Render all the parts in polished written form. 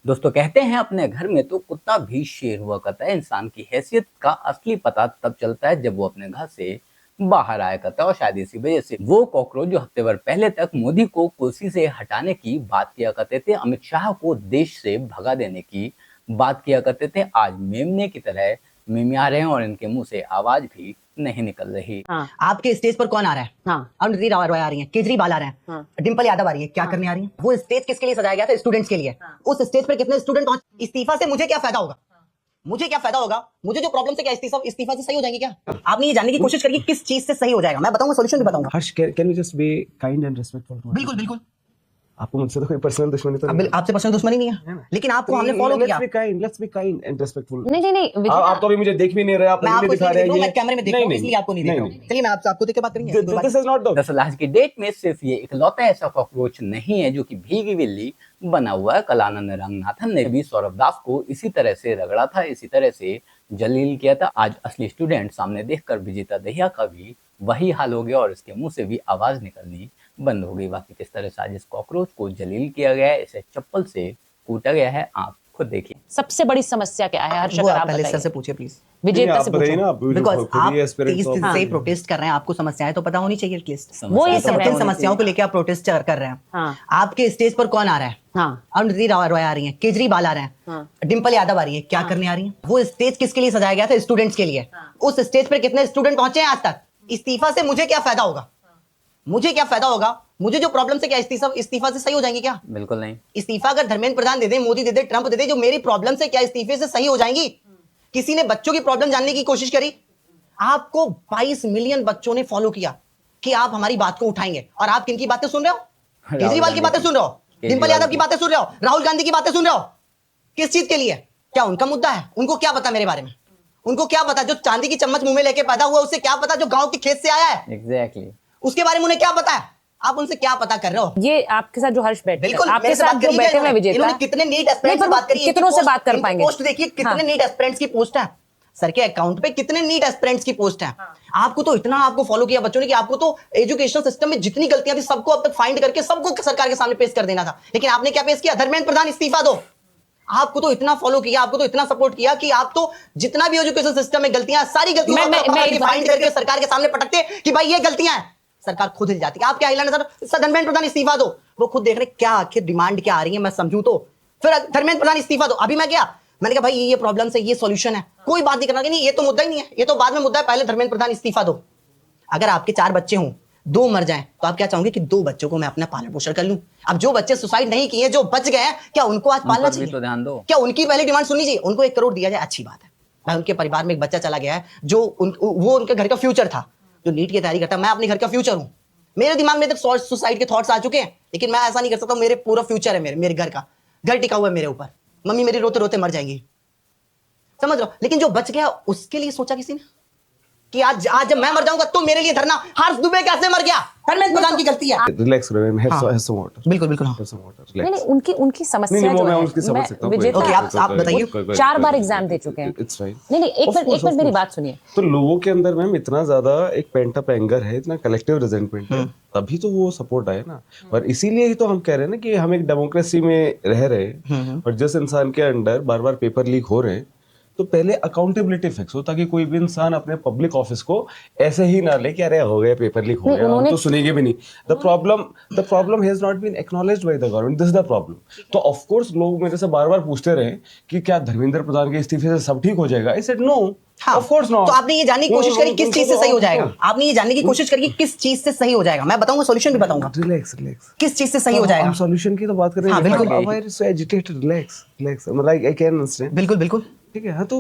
दोस्तों कहते हैं अपने घर में तो कुत्ता भी शेर हुआ करता है। इंसान की हैसियत का असली पता तब चलता है जब वो अपने घर से बाहर आया करता है, और शायद इसी वजह से वो कॉकरोच जो हफ्ते भर पहले तक मोदी को कुर्सी से हटाने की बात किया करते थे, अमित शाह को देश से भगा देने की बात किया करते थे, आज मेमने की तरह मिमिया रहे हैं और इनके मुंह से आवाज भी नहीं निकल रही। हाँ। आपके स्टेज पर कौन आ रहा है? हाँ। अरुंधति रॉय आ रही है, केजरीवाल आ रहे हैं, हाँ। डिंपल यादव आ रही है, क्या करने आ रही है? वो स्टेज किसके लिए सजाया गया था? स्टूडेंट्स के लिए। हाँ। उस स्टेज पर कितने स्टूडेंट पहुंच? इस्तीफा से मुझे क्या फायदा होगा? मुझे क्या फायदा होगा? मुझे जो प्रॉब्लम से क्या इस्तीफा से सही हो जाएंगे क्या? आपने ये जानने की कोशिश करिए किस चीज से सही हो जाएगा, मैं बताऊंगा, सोल्यूशन भी बताऊंगा। Harsh, can we just be kind and respectful? बिल्कुल बिल्कुल। आपको मुझसे तो कोई पर्सनल दुश्मनी तो नहीं? आपसे पर्सनल दुश्मनी नहीं है, लेकिन आपको हमने फॉलो किया। Let's be kind and respectful. नहीं, आप तो अभी मुझे देख भी नहीं रहे, आप नहीं दिखा रहे हैं, मैं कैमरे में देख रहा हूं, इसलिए आपको नहीं देख रहा हूं। चलिए मैं आपको देख के बात करेंगे। दिस इज नॉट द दरअसल आज की डेट में सिर्फ ये इकलौता ऐसा कॉकरोच नहीं है जो कि भीगी बिल्ली बना हुआ है। कल आनंद रंगनाथन ने भी सौरभ दास को इसी तरह से रगड़ा था, इसी तरह से जलील किया था। आज असली स्टूडेंट सामने देखकर विजेता दहिया का भी वही हाल हो गया और इसके मुंह से भी आवाज निकलनी बंद हो गई। बाकी किस तरह से आज इस कॉकरोच को जलील किया गया है, इसे चप्पल से कूटा गया है, आप खुद देखिए। सबसे बड़ी समस्या क्या है हर्ष, अगर आप पहले बताइए। सर से पूछिए प्लीज। विजेता से पूछो। बिकॉज आप 30 दिन से प्रोटेस्ट कर रहे हैं, आपको समस्याएं तो पता होनी चाहिए एटलीस्ट। वो ये सब किन समस्याओं को लेकर आप प्रोटेस्ट कर रहे हैं? हाँ। आपके स्टेज पर कौन आ रहा है? हाँ। अरुंधति रॉय आ रही है, केजरीवाल आ रहे हैं, हाँ। डिंपल यादव आ रही है, क्या करने आ रही है? वो स्टेज किसके लिए सजाया गया था? स्टूडेंट्स के लिए। उस स्टेज पर कितने स्टूडेंट पहुंचे हैं आज तक? इस्तीफा से मुझे क्या फायदा होगा? मुझे क्या फायदा होगा? मुझे जो प्रॉब्लम से क्या इस्तीफा से सही हो जाएंगे क्या? बिल्कुल नहीं। इस्तीफा अगर धर्मेंद्र प्रधान दे दे, मोदी दे दे, ट्रंप दे दे, जो मेरी प्रॉब्लम से क्या इस्तीफे से सही हो जाएंगी? किसी ने बच्चों की प्रॉब्लम जानने की कोशिश करी? आपको 22 मिलियन बच्चों ने फॉलो किया कि आप हमारी बात को उठाएंगे, और आप किनकी बातें सुन रहे हो? केजरीवाल की बातें सुन रहे हो, डिंपल यादव की बातें सुन रहे हो, राहुल गांधी की बातें सुन रहे हो। किस चीज के लिए? क्या उनका मुद्दा है? उनको क्या पता मेरे बारे में? उनको क्या पता? जो चांदी की चम्मच मुंह में लेके पैदा हुआ उसे क्या पता जो गांव के खेत से आया है? एग्जैक्टली। उसके बारे में उन्हें क्या पता है? आप उनसे क्या पता कर रहे हो? ये आपके साथ जो हर्ष बैठे, बिल्कुल आपके साथ जो बैठे हुए विजेता, इन्होंने कितने नीट एस्पिरेंट्स से बात करी है? कितनों से बात कर पाएंगे? पोस्ट देखिए, कितने नीट एस्पिरेंट्स की पोस्ट है सर के अकाउंट पे, कितने नीट एस्पिरेंट्स की पोस्ट है। आपको तो इतना आपको फॉलो किया बच्चों ने कि आपको तो एजुकेशन सिस्टम में जितनी गलतियां थी सबको अब तक फाइंड करके सबको सरकार के सामने पेश कर देना था, लेकिन आपने क्या पेश किया? धर्मेंद्र प्रधान इस्तीफा दो। आपको तो इतना फॉलो किया, आपको तो इतना सपोर्ट किया कि आप तो जितना भी एजुकेशन सिस्टम में गलतियां, सारी गलतियां फाइंड करके सरकार के सामने पटकते कि भाई ये गलतियां हैं। सरकार खुद हिल जाती है। आप क्या हिलाना सर? धर्मेंद्र प्रधान इस्तीफा दो। वो खुद देख रहे क्या आखिर डिमांड क्या आ रही है, मैं समझूं तो। फिर धर्मेंद्र प्रधान इस्तीफा दो। अभी मैं गया, मैंने कहा भाई ये प्रॉब्लम है, ये सॉल्यूशन है, कोई बात नहीं करना, नहीं ये तो मुद्दा ही नहीं है, ये तो बाद में मुद्दा है, पहले धर्मेंद्र प्रधान इस्तीफा दो। अगर आपके 4 बच्चे हों, 2 मर जाएं, तो आप क्या चाहोगे कि 2 बच्चों को मैं अपना पालन पोषण कर लूं? अब जो बच्चे सुसाइड नहीं किए, जो बच गए हैं, क्या उनको आज पालना चाहिए? तो ध्यान दो। क्या उनकी पहली डिमांड सुननी चाहिए? उनको 1 करोड़ दिया जाए, अच्छी बात है। भाई उनके परिवार में एक बच्चा चला गया है जो वो उनके घर का फ्यूचर था, जो नीट की तैयारी करता है। मैं अपने घर का फ्यूचर हूं, मेरे दिमाग में तक सुसाइड के थॉट्स आ चुके हैं, लेकिन मैं ऐसा नहीं कर सकता। मेरे पूरा फ्यूचर है, मेरे घर का, घर टिका हुआ है मेरे ऊपर। मम्मी मेरी रोते रोते मर जाएंगी, समझ लो। लेकिन जो बच गया उसके लिए सोचा किसी ने कि आज जब मैं मर जाऊंगा तो मेरे लिए धरना? हर्ष दुबे कैसे मर गया? धर्मेंद्र प्रधान की गलती है। रिलैक्स करो, हैव सम वाटर। बिल्कुल बिल्कुल, हाँ। नहीं, उनकी समस्या जो है, ओके आप बताइए। 4 बार एग्जाम दे चुके हैं। It's right. नहीं, एक मिनट मेरी बात सुनिए। तो लोगों के अंदर मैम इतना ज्यादा एक पेंट अप एंगर है, इतना कलेक्टिव रिजेंटमेंट है, तभी तो वो सपोर्ट आए ना। और इसीलिए ही तो हम कह रहे हैं ना कि हम एक डेमोक्रेसी में रह रहे हैं, और जिस इंसान के अंडर बार बार पेपर लीक हो रहे हैं, तो पहले अकाउंटेबिलिटी फिक्स हो, ताकि कोई भी इंसान अपने पब्लिक ऑफिस को ऐसे ही ना ले कि अरे हो गया पेपर लीक हो गया, हम तो सुनेंगे भी नहीं। The problem has not been acknowledged by the government, this is the problem. तो ऑफ कोर्स लोग मेरे से बार बार पूछते रहे कि क्या धर्मेंद्र प्रधान के इस्तीफे से सब ठीक हो जाएगा? I said no, of course not. तो आपने ये जानने की कोशिश करी किस चीज से सही हो जाएगा? आपने ये जानने की कोशिश करी किस चीज से सही हो जाएगा? मैं बताऊंगा, सोल्यूशन भी बताऊंगा। रिलैक्स। किस चीज से सही हो जाएगा? हम सॉल्यूशन की तो बात कर रहे हैं। हाँ, बिल्कुल। Why are you so agitated? Relax. मतलब आई कैन अंडरस्टैंड। बिल्कुल ठीक है, हाँ, तो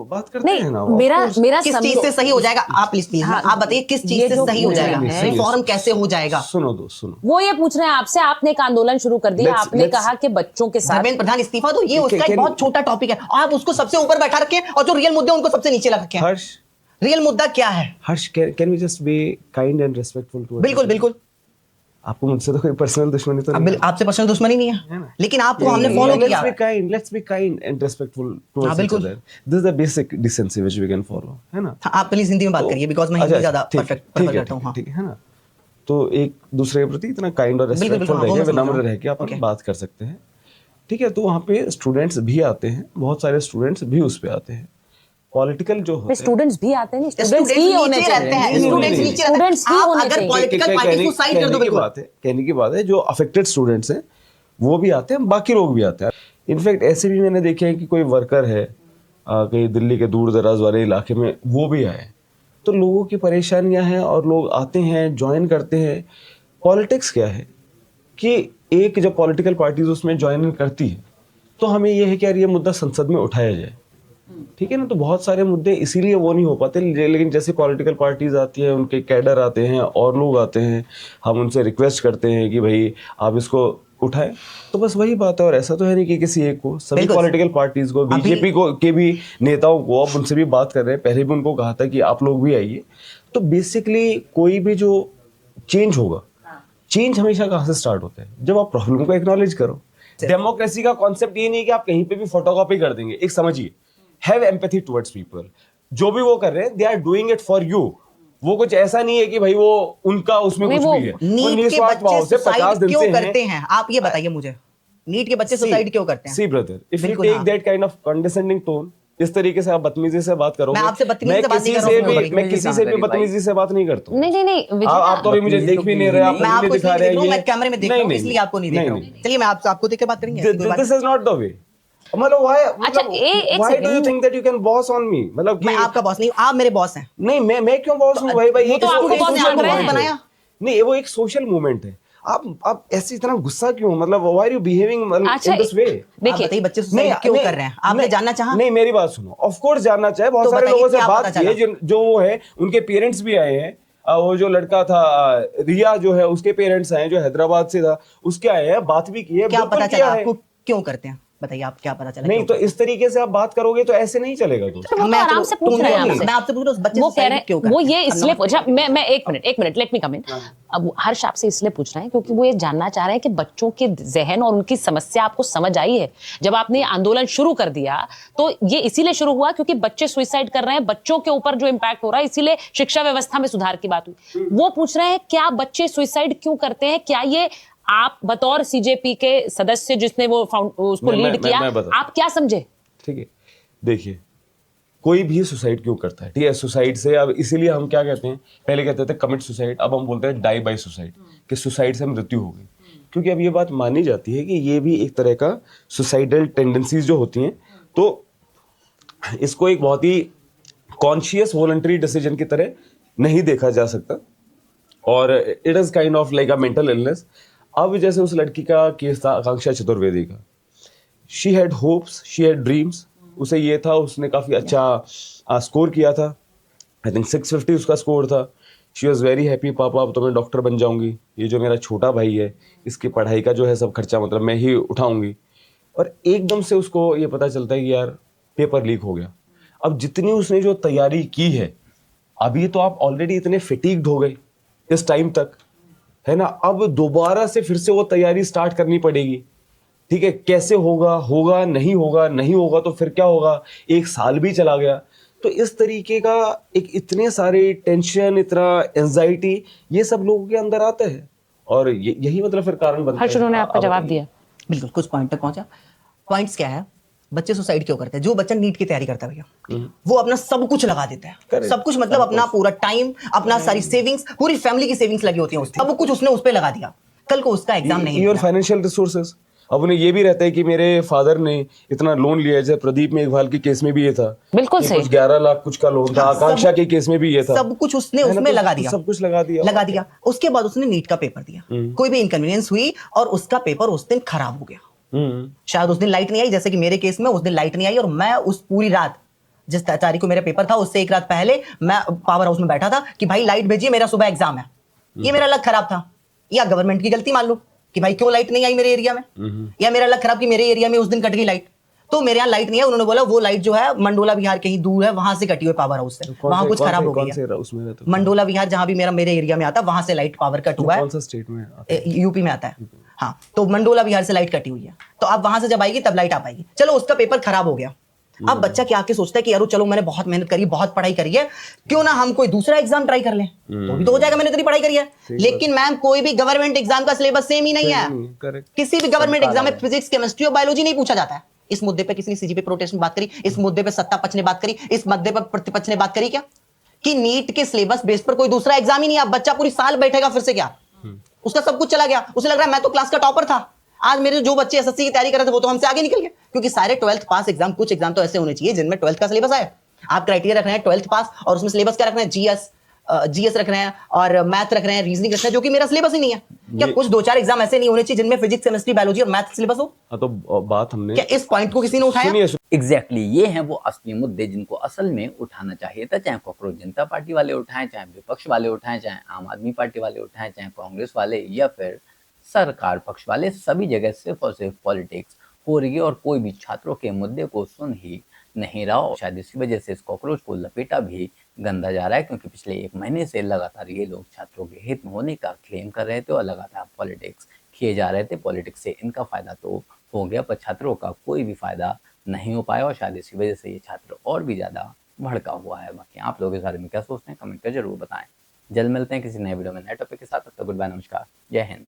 बात करते हैं ना। मेरा किस चीज से सही हो जाएगा? आप प्लीज आप बताइए किस चीज से सही हो जाएगा? रिफॉर्म कैसे हो जाएगा? सुनो, वो ये पूछ रहे हैं आपसे। आपने एक आंदोलन शुरू कर दिया, आपने कहा कि बच्चों के साथ धर्मेंद्र प्रधान इस्तीफा दो, ये उसका एक बहुत छोटा टॉपिक है, आप उसको सबसे ऊपर बैठा रखें और जो रियल मुद्दे उनको सबसे नीचे रखें। हर्ष, रियल मुद्दा क्या है? Harsh, can we just be kind and respectful too? बिल्कुल। आपको मुझसे तो कोई पर्सनल दुश्मनी तो नहीं? आपसे पर्सनल दुश्मनी नहीं है, लेकिन आपको हमने फॉलो किया। Let's be kind and respectful towards each other. This is the basic decency which we can follow, है ना? आप प्लीज हिंदी में बात करिए, बिकॉज़ मैं हिंदी ज्यादा परफेक्ट प्रेफर करता हूं। ठीक है ना? तो एक दूसरे के प्रति इतना काइंड और रिस्पेक्टफुल रह के, विनम्र रह के अपन बात कर सकते हैं। ठीक है, तो वहाँ पे स्टूडेंट्स भी आते हैं, बहुत सारे स्टूडेंट्स भी उस पे आते हैं। पॉलिटिकल जो होते हैं, स्टूडेंट्स भी आते हैं, स्टूडेंट्स स्टूडेंट्स ही होने नीचे रहते हैं, चाहिए, स्टूडेंट्स नीचे रहते स्टूडेंट्स ही हैं। आप होने अगर चाहिए। पॉलिटिकल पार्टी को साइड कर दो, बिल्कुल कहने की बात है जो अफेक्टेड स्टूडेंट्स हैं वो भी आते हैं, बाकी लोग भी आते हैं। इनफैक्ट ऐसे भी मैंने देखे हैं कि कोई वर्कर है कहीं दिल्ली के दूर दराज वाले इलाके में, वो भी आए। तो लोगों की परेशानियां हैं और लोग आते हैं, ज्वाइन करते हैं। पॉलिटिक्स क्या है कि एक जब पॉलिटिकल पार्टीज उसमें ज्वाइन करती है तो हमें यह है कि यार ये मुद्दा संसद में उठाया जाए, ठीक है ना। तो बहुत सारे मुद्दे इसीलिए वो नहीं हो पाते, लेकिन जैसे पॉलिटिकल पार्टीज आती हैं, उनके कैडर आते हैं और लोग आते हैं, हम उनसे रिक्वेस्ट करते हैं कि भाई आप इसको उठाएं, तो बस वही बात है। और ऐसा तो है नहीं कि किसी एक को, सभी पॉलिटिकल पार्टीज को, बीजेपी को के भी नेताओं को, अब उनसे भी बात कर रहे हैं, पहले भी उनको कहा था कि आप लोग भी आइए। तो बेसिकली कोई भी जो चेंज होगा, चेंज हमेशा कहाँ से स्टार्ट होता है, जब आप प्रॉब्लम को एक्नॉलेज करो। डेमोक्रेसी का कॉन्सेप्ट ये नहीं है कि आप कहीं पे भी फोटोकॉपी कर देंगे। एक समझिए, हैव एम्पैथी टुवर्ड्स पीपल। जो भी वो कर रहे हैं, they are doing it for you. वो कुछ ऐसा नहीं है कि भाई वो उनका उसमें कुछ भी है। वो नीट के निस्वार्थ भाव बच्चे से 50 सुसाइड दिन क्यों से करते हैं, आप ये बताइए मुझे, नीट के बच्चे सुसाइड क्यों करते हैं? सी ब्रदर, इफ यू बिल्कुल, टेक हाँ। दैट काइंड ऑफ कंडेसेंडिंग टोन, इस तरीके से आप बदतमीजी से बात करोगे, मैं आपसे बदतमीजी से बात नहीं कर रहा हूँ, मैं किसी से भी बदतमीजी से बात नहीं करता हूँ। नहीं आप तो अभी मुझे देख भी नहीं रहे, आप मैं आपको मुझे दिखा इसलिए रहे देख रहा हूँ, हैं, मैं कैमरे में देख रहा हूँ, इसलिए आपको नहीं देख रहा हूँ। चलिए मैं आपको देख के बात करेंगे। This is not the way. मतलब अच्छा, एक why do you second। think that you can boss on me? मतलब मैं आपका बॉस नहीं, आप मेरे बॉस हैं। नहीं, मैं क्यों बॉस हूँ भाई? वो तो आपको boss मान रहे हैं। बनाया। नहीं, वो एक सोशल मूवमेंट है। आप ऐसे इतना गुस्सा क्यों, मतलब why are you behaving in this way? आप बताइए बच्चे सुसाइड क्यों कर रहे हैं, आपने जानना चाहा? नहीं, मेरी बात सुनो। ऑफ कोर्स जानना चाहे, बहुत तो सारे बताइए लोगों से क्या बात पता की है, चला? जो वो है, उनके पेरेंट्स भी आए हैं। वो जो लड़का था रिया जो है, उसके पेरेंट्स आए, जो हैदराबाद से था, उसके आए हैं, बात भी की है। क्या बिल्कुल पता किया चला है। आपको क्यों करते हैं, बताइए आप, क्या पता चला? नहीं, तो इस तरीके से आप बात करोगे तो ऐसे नहीं चलेगा दोस्त। वो तो आराम से पूछ रहे हैं आपसे। मैं आपसे पूछ रहा हूँ, बच्चे वो कह रहे सुसाइड क्यों हैं, वो करते ये हैं? इसलिए पूछा, मैं एक मिनट लेट मी कम इन। अब हर्ष आपसे इसलिए पूछ रहे हैं क्योंकि वो ये जानना चाह रहे हैं कि बच्चों के जहन और उनकी समस्या आपको समझ आई है। जब आपने आंदोलन शुरू कर दिया तो ये इसीलिए शुरू हुआ क्योंकि बच्चे सुसाइड कर रहे हैं, बच्चों के ऊपर जो इम्पैक्ट हो रहा है, इसीलिए शिक्षा व्यवस्था में सुधार की बात हुई। वो पूछ रहे हैं क्या बच्चे सुसाइड क्यों करते हैं, क्या ये आप बतौर सीजेपी के सदस्य जिसने वो उसको लीड किया, आप क्या समझे? ठीक है, देखिए, कोई भी सुसाइड क्यों करता है, ठीक है, सुसाइड से अब इसीलिए हम क्या कहते हैं, पहले कहते थे कमिट सुसाइड, अब हम बोलते हैं डाई बाय सुसाइड, कि सुसाइड से मृत्यु हो गई। क्योंकि अब ये बात मानी जाती है कि ये भी एक तरह का सुसाइडल टेंडेंसीज जो होती हैं, तो इसको एक बहुत ही कॉन्शियस वॉलंटरी डिसीजन की तरह नहीं देखा जा सकता, और it is kind of like a mental illness. अब जैसे उस लड़की का केस था, आकांक्षा चतुर्वेदी का, she had hopes, she had dreams, उसे ये था, उसने काफ़ी अच्छा स्कोर किया था, आई थिंक 650 उसका स्कोर था। शी वॉज वेरी हैप्पी, पापा अब तो मैं डॉक्टर बन जाऊंगी, ये जो मेरा छोटा भाई है इसकी पढ़ाई का जो है सब खर्चा मतलब मैं ही उठाऊंगी। और एकदम से उसको ये पता चलता है कि यार पेपर लीक हो गया। अब जितनी उसने जो तैयारी की है, अभी तो आप ऑलरेडी इतने फिटीग्ड हो गए इस टाइम तक, है ना, अब दोबारा से फिर से वो तैयारी स्टार्ट करनी पड़ेगी। ठीक है, कैसे होगा, होगा नहीं होगा, नहीं होगा तो फिर क्या होगा, एक साल भी चला गया। तो इस तरीके का एक इतने सारे टेंशन, इतना एंजाइटी, ये सब लोगों के अंदर आता है, और यही मतलब फिर कारण बनता है। हर्ष, उन्होंने आपका जवाब दिया। बिल्कुल, कुछ पॉइंट तक पहुंचा। पॉइंट्स क्या है, बच्चे सुसाइड क्यों करते हैं? जो बच्चा नीट की तैयारी करता है भैया, वो अपना सब कुछ लगा देता है, सब कुछ, मतलब अपना पूरा टाइम, अपना सारी सेविंग्स, पूरी फैमिली की सेविंग्स लगी होती है, सब कुछ उसने उस पे लगा दिया, कल को उसका एग्जाम नहीं योर फाइनेंशियल रिसोर्सेज। अब उन्हें ये भी रहता है कि मेरे फादर ने इतना लोन लिया है, जैसे प्रदीप मेघवाल के केस में भी ये था, बिल्कुल सही, कुछ 11 लाख कुछ का लोन था, आकांक्षा के केस में भी ये था, सब कुछ उसने उसमें लगा दिया, सब कुछ लगा दिया। उसके बाद उसने नीट का पेपर दिया, कोई भी इनकन्वीनियंस हुई और उसका पेपर उस दिन खराब हो गया। शायद उस दिन लाइट नहीं आई, जैसे कि मेरे केस में उस दिन लाइट नहीं आई, और मैं उस पूरी रात, जिस तारीख को मेरा पेपर था उससे एक रात पहले मैं पावर हाउस में बैठा था कि भाई लाइट भेजिए, मेरा सुबह एग्जाम है। ये मेरा लक खराब था, या गवर्नमेंट की गलती मान लो कि भाई क्यों लाइट नहीं आई मेरे एरिया में, या मेरा लक खराब कि मेरे एरिया में उस दिन कट गई लाइट। तो मेरे यहाँ लाइट नहीं है, उन्होंने बोला वो लाइट जो है मंडोला विहार कहीं दूर है, वहां से कटी हुई पावर हाउस से, वहां कुछ खराब हो गया। मंडोला विहार जहां भी मेरे एरिया में आता, वहां से लाइट पावर कट हुआ है। कौन सा स्टेट में? यूपी में आता है। हाँ, तो मंडोला विहार से लाइट कटी हुई है, तो अब वहां से जब आएगी तब लाइट आ पाएगी। चलो, उसका पेपर खराब हो गया, अब बच्चा क्या आके सोचता है कि यार चलो मैंने बहुत मेहनत करी, बहुत पढ़ाई करी है, क्यों ना हम कोई दूसरा एग्जाम ट्राई कर लें, तो भी तो हो जाएगा, मैंने इतनी पढ़ाई करी है। लेकिन मैम कोई भी गवर्नमेंट एग्जाम का सिलेबस सेम ही नहीं है। करेक्ट। किसी भी गवर्नमेंट एग्जाम में फिजिक्स, केमिस्ट्री और बायोलॉजी नहीं पूछा जाता है। इस मुद्दे पे किसी ने सीजी पे प्रोटेस्ट में बात करी, इस मुद्दे पे सत्ता पक्ष ने बात करी, इस मुद्दे पर प्रतिपक्ष ने बात करी क्या कि नीट के सिलेबस बेस पर कोई दूसरा एग्जाम ही नहीं है। अब बच्चा पूरी साल बैठेगा फिर से क्या, उसका सब कुछ चला गया, उसे लग रहा है मैं तो क्लास का टॉपर था। आज मेरे जो बच्चे एसएससी की तैयारी कर रहे थे वो तो हमसे आगे निकल गए, क्योंकि सारे 12th पास एग्जाम, कुछ एग्जाम तो ऐसे होने चाहिए जिनमें 12th का सिलेबस आए। आप क्राइटेरिया रख रहे हैं 12th पास और उसमें सिलेबस क्या रख रहे हैं, जीएस रख रहे हैं और मैथ रख रहे हैं, रीजनिंग रख रहे हैं, जो कि मेरा सिलेबस ही नहीं है। क्या कुछ 2-4 एग्जाम ऐसे नहीं होने चाहिए जिनमें फिजिक्स, केमिस्ट्री, बायोलॉजी और मैथ सिलेबस हो? हाँ, तो बात हमने क्या इस पॉइंट को किसी ने उठाया? सुनिए एग्जैक्टली ये हैं वो असली मुद्दे जिनको असल में उठाना चाहिए था, चाहे कॉकरोच जनता पार्टी वाले उठाएं, चाहे विपक्ष वाले उठाएं, चाहे आम आदमी पार्टी वाले उठाएं, चाहे कांग्रेस वाले या फिर सरकार पक्ष वाले। सभी जगह सिर्फ और सिर्फ पॉलिटिक्स हो रही है और कोई भी छात्रों के मुद्दे को सुन ही नहीं रहा। और शायद इसी वजह से इस कॉकरोच को लपेटा भी गंदा जा रहा है, क्योंकि पिछले 1 महीने से लगातार ये लोग छात्रों के हित में होने का क्लेम कर रहे थे और लगातार पॉलिटिक्स किए जा रहे थे। पॉलिटिक्स से इनका फायदा तो हो गया, पर छात्रों का कोई भी फायदा नहीं हो पाया और शायद इसी वजह से ये छात्र और भी ज्यादा भड़का हुआ है। बाकी आप लोग इस बारे में क्या सोचते हैं, कमेंट कर जरूर बताएं। जल्द मिलते हैं किसी नए वीडियो में नए टॉपिक के साथ। तब तक गुड बाय, नमस्कार, जय हिंद।